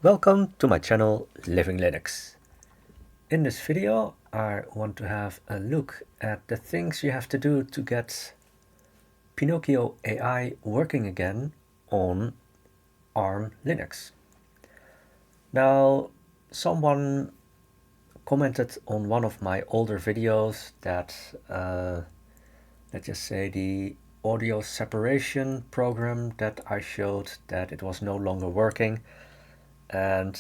Welcome to my channel Living Linux. In this video I want to have a look at the things you have to do to get Pinokio AI working again on ARM Linux. Now, someone commented on one of my older videos that let's just say the audio separation program that I showed, that it was no longer working and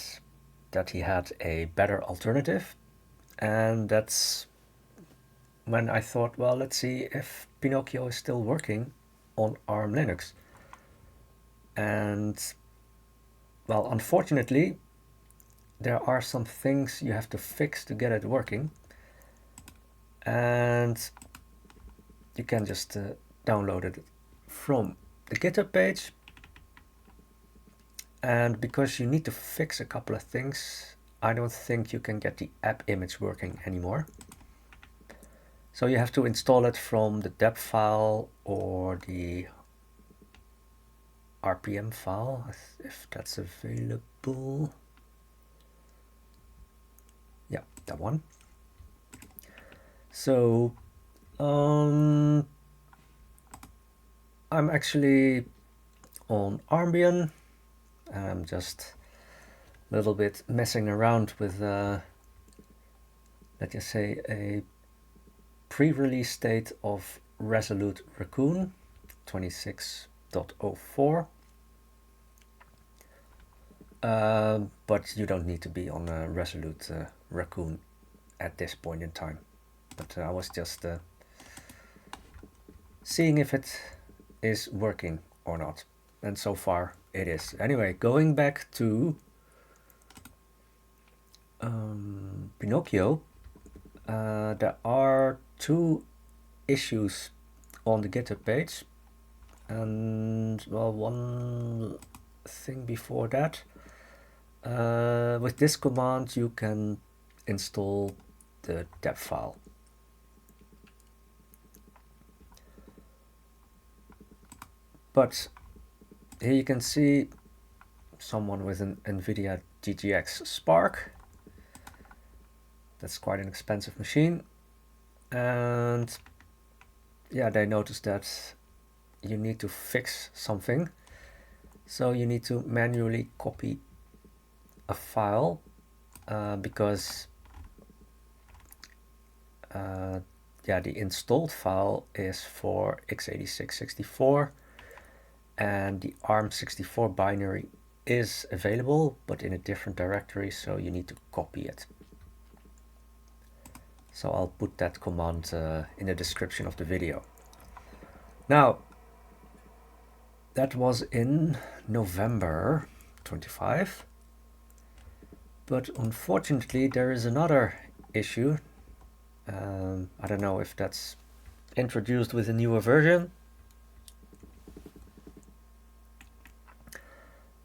that he had a better alternative. And that's when I thought, well, let's see if Pinokio is still working on ARM Linux. And well, unfortunately, there are some things you have to fix to get it working. And you can just download it from the GitHub page. And because you need to fix a couple of things, I don't think you can get the AppImage working anymore. So you have to install it from the deb file or the RPM file, if that's available. Yeah, that one. So I'm actually on Armbian. I'm just a little bit messing around with, let's just say, a pre-release state of Resolute Raccoon 26.04. But you don't need to be on a Resolute Raccoon at this point in time. But I was just seeing if it is working or not. And so far it is. Anyway, going back to Pinokio, there are two issues on the GitHub page. And well, one thing before that, with this command you can install the deb file. But here you can see someone with an NVIDIA GTX Spark. That's quite an expensive machine. And yeah, they noticed that you need to fix something. So you need to manually copy a file because yeah, the installed file is for x86-64 and the ARM64 binary is available but in a different directory, so you need to copy it. So I'll put that command in the description of the video. Now, that was in November 25, but unfortunately there is another issue. I don't know if that's introduced with a newer version.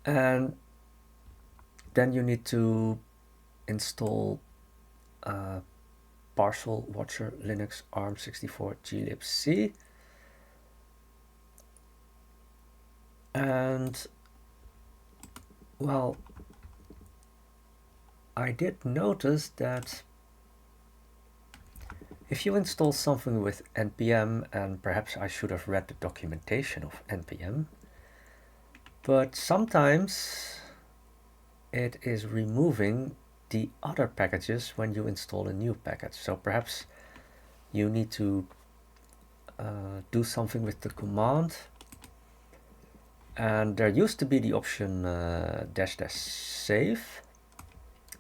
And then you need to install parcel-watcher Linux ARM64 glibc. And well, I did notice that if you install something with npm, and perhaps I should have read the documentation of npm, but sometimes it is removing the other packages when you install a new package. So perhaps you need to do something with the command. And there used to be the option --save,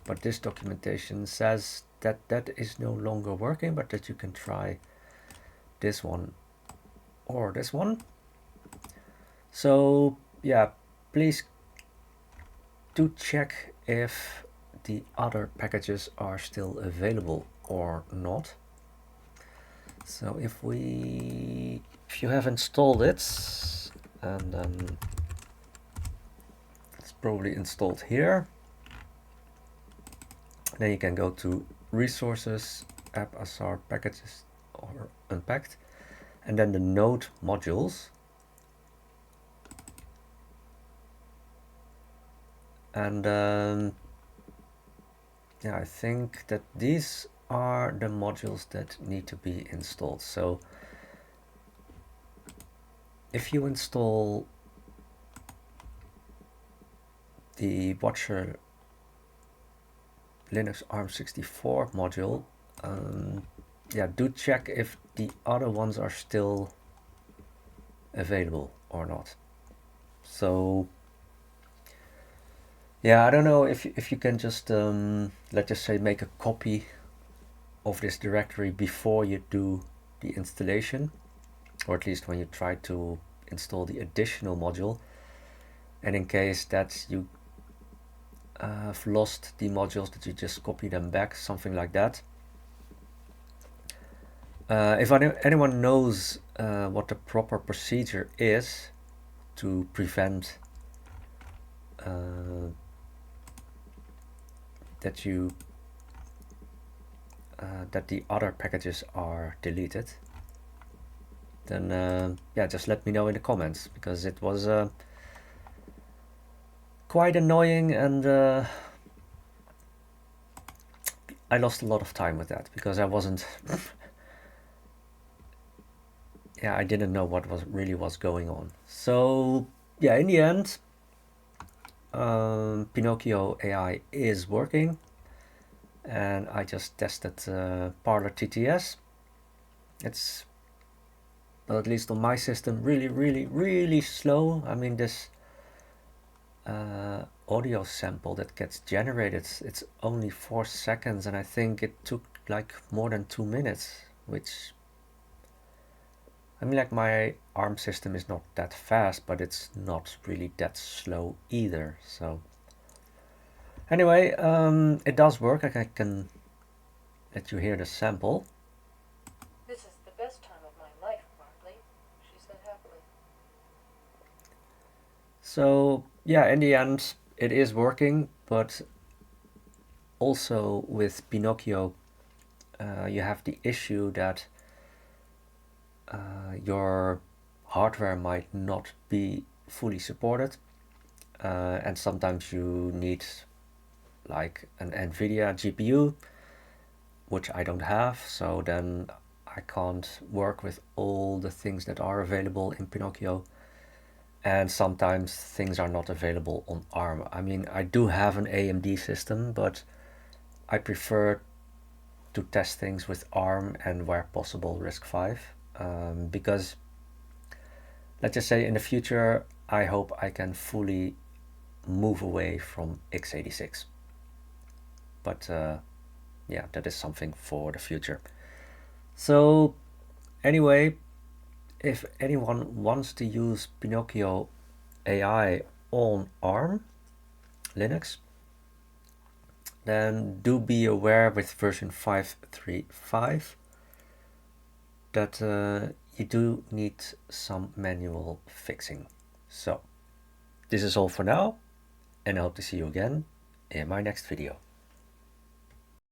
but this documentation says that that is no longer working, but that you can try this one or this one. So yeah, please do check if the other packages are still available or not. So if you have installed it, and it's probably installed here, then you can go to resources, AppAsar packages or unpacked, and then the node modules. And yeah, I think that these are the modules that need to be installed. So if you install the Watcher Linux ARM64 module, yeah, do check if the other ones are still available or not. So yeah, I don't know if you can just let's just say make a copy of this directory before you do the installation, or at least when you try to install the additional module. And in case that you have lost the modules, that you just copy them back, something like that. If anyone knows what the proper procedure is to prevent that you that the other packages are deleted, then yeah, just let me know in the comments, because it was quite annoying, and I lost a lot of time with that because I wasn't yeah, I didn't know what was going on. So yeah, in the end, Pinokio AI is working, and I just tested Parler-TTS. It's, well, at least on my system, really slow. I mean, this audio sample that gets generated, it's only 4 seconds, and I think it took like more than 2 minutes, which, I mean, like, my ARM system is not that fast, but it's not really that slow either. So anyway, it does work. I can let you hear the sample. This is the best time of my life, Marley, she said happily. So yeah, in the end, it is working, but also with Pinokio, you have the issue that your hardware might not be fully supported, and sometimes you need like an NVIDIA GPU, which I don't have, so then I can't work with all the things that are available in Pinokio, and sometimes things are not available on ARM. I mean, I do have an AMD system, but I prefer to test things with ARM and, where possible, RISC-V, because let's just say in the future I hope I can fully move away from x86. But yeah, that is something for the future. So anyway, if anyone wants to use Pinokio AI on ARM Linux, then do be aware with version 5.3.5 that you do need some manual fixing. So this is all for now, and I hope to see you again in my next video.